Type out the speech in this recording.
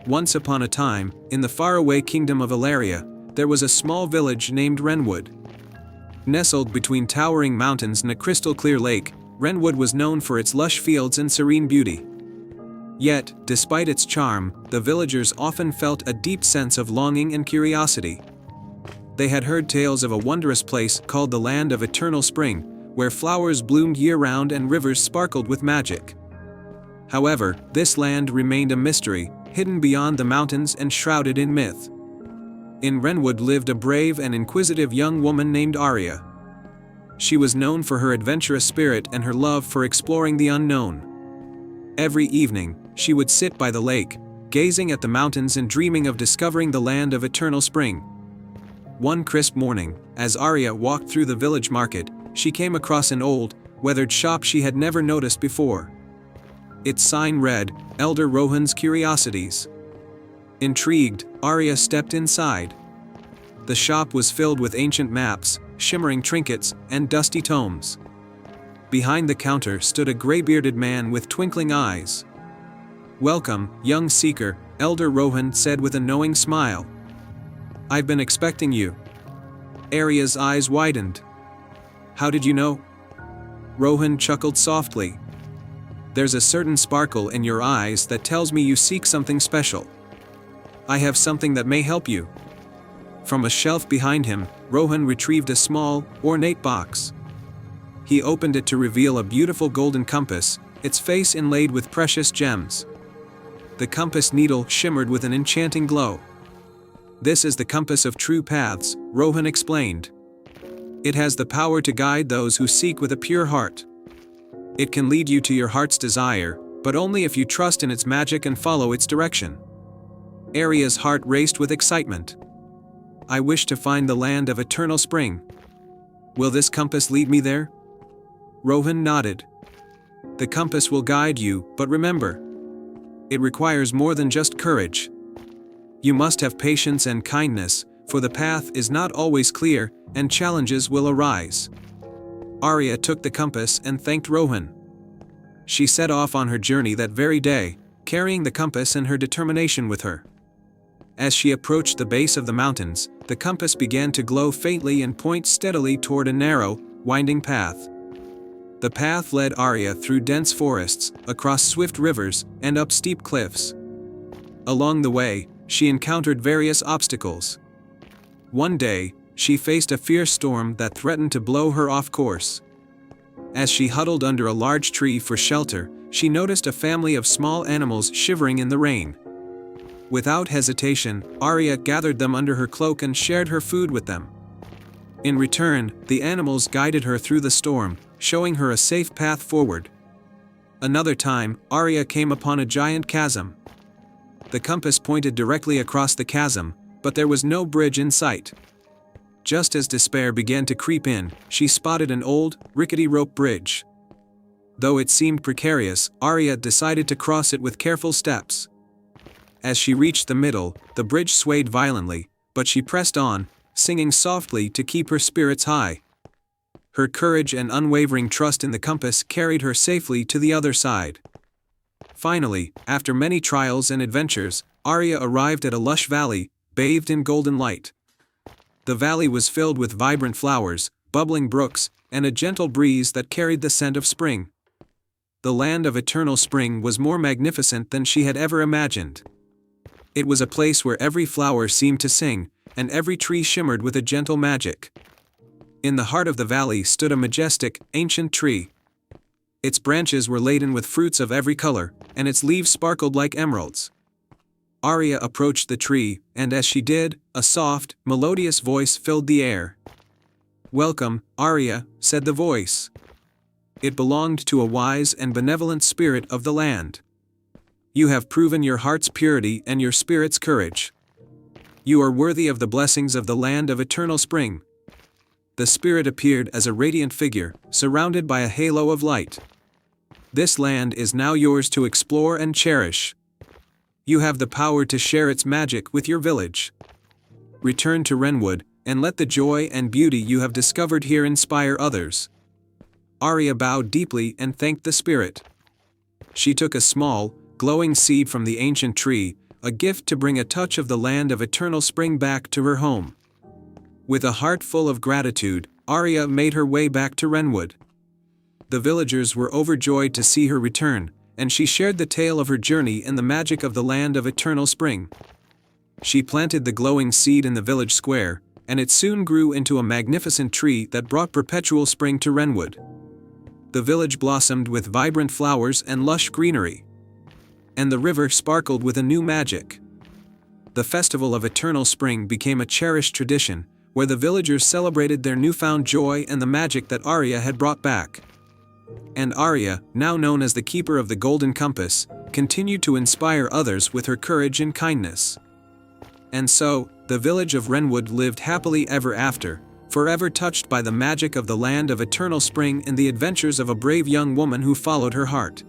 Once upon a time, in the faraway kingdom of Elaria, there was a small village named Wrenwood. Nestled between towering mountains and a crystal-clear lake, Wrenwood was known for its lush fields and serene beauty. Yet, despite its charm, the villagers often felt a deep sense of longing and curiosity. They had heard tales of a wondrous place called the Land of Eternal Spring, where flowers bloomed year-round and rivers sparkled with magic. However, this land remained a mystery, hidden beyond the mountains and shrouded in myth. In Wrenwood lived a brave and inquisitive young woman named Elaria. She was known for her adventurous spirit and her love for exploring the unknown. Every evening, she would sit by the lake, gazing at the mountains and dreaming of discovering the Land of Eternal Spring. One crisp morning, as Elaria walked through the village market, she came across an old, weathered shop she had never noticed before. Its sign read, "Elder Rohan's Curiosities." Intrigued, Elaria stepped inside. The shop was filled with ancient maps, shimmering trinkets, and dusty tomes. Behind the counter stood a gray-bearded man with twinkling eyes. "Welcome, young seeker," Elder Rohan said with a knowing smile. "I've been expecting you." Elaria's eyes widened. "How did you know?" Rohan chuckled softly. "There's a certain sparkle in your eyes that tells me you seek something special. I have something that may help you." From a shelf behind him, Rohan retrieved a small, ornate box. He opened it to reveal a beautiful golden compass, its face inlaid with precious gems. The compass needle shimmered with an enchanting glow. "This is the compass of true paths," Rohan explained. "It has the power to guide those who seek with a pure heart. It can lead you to your heart's desire, but only if you trust in its magic and follow its direction." Elaria's heart raced with excitement. "I wish to find the Land of Eternal Spring. Will this compass lead me there?" Rohan nodded. "The compass will guide you, but remember, it requires more than just courage. You must have patience and kindness, for the path is not always clear, and challenges will arise." Elaria took the compass and thanked Rohan. She set off on her journey that very day, carrying the compass and her determination with her. As she approached the base of the mountains, the compass began to glow faintly and point steadily toward a narrow, winding path. The path led Elaria through dense forests, across swift rivers, and up steep cliffs. Along the way, she encountered various obstacles. One day, she faced a fierce storm that threatened to blow her off course. As she huddled under a large tree for shelter, she noticed a family of small animals shivering in the rain. Without hesitation, Elaria gathered them under her cloak and shared her food with them. In return, the animals guided her through the storm, showing her a safe path forward. Another time, Elaria came upon a giant chasm. The compass pointed directly across the chasm, but there was no bridge in sight. Just as despair began to creep in, she spotted an old, rickety rope bridge. Though it seemed precarious, Elaria decided to cross it with careful steps. As she reached the middle, the bridge swayed violently, but she pressed on, singing softly to keep her spirits high. Her courage and unwavering trust in the compass carried her safely to the other side. Finally, after many trials and adventures, Elaria arrived at a lush valley, bathed in golden light. The valley was filled with vibrant flowers, bubbling brooks, and a gentle breeze that carried the scent of spring. The Land of Eternal Spring was more magnificent than she had ever imagined. It was a place where every flower seemed to sing, and every tree shimmered with a gentle magic. In the heart of the valley stood a majestic, ancient tree. Its branches were laden with fruits of every color, and its leaves sparkled like emeralds. Elaria approached the tree, and as she did, a soft, melodious voice filled the air. "Welcome, Elaria," said the voice. It belonged to a wise and benevolent spirit of the land. "You have proven your heart's purity and your spirit's courage. You are worthy of the blessings of the Land of Eternal Spring." The spirit appeared as a radiant figure, surrounded by a halo of light. "This land is now yours to explore and cherish. You have the power to share its magic with your village. Return to Wrenwood, and let the joy and beauty you have discovered here inspire others." Elaria bowed deeply and thanked the spirit. She took a small, glowing seed from the ancient tree, a gift to bring a touch of the land of eternal spring back to her home. With a heart full of gratitude, Arya made her way back to Wrenwood. The villagers were overjoyed to see her return, and she shared the tale of her journey and the magic of the land of eternal spring. She planted the glowing seed in the village square, and it soon grew into a magnificent tree that brought perpetual spring to Wrenwood. The village blossomed with vibrant flowers and lush greenery. And the river sparkled with a new magic. The festival of eternal spring became a cherished tradition, where the villagers celebrated their newfound joy and the magic that Arya had brought back. And Arya, now known as the Keeper of the Golden Compass, continued to inspire others with her courage and kindness. And so, the village of Wrenwood lived happily ever after, forever touched by the magic of the land of eternal spring and the adventures of a brave young woman who followed her heart.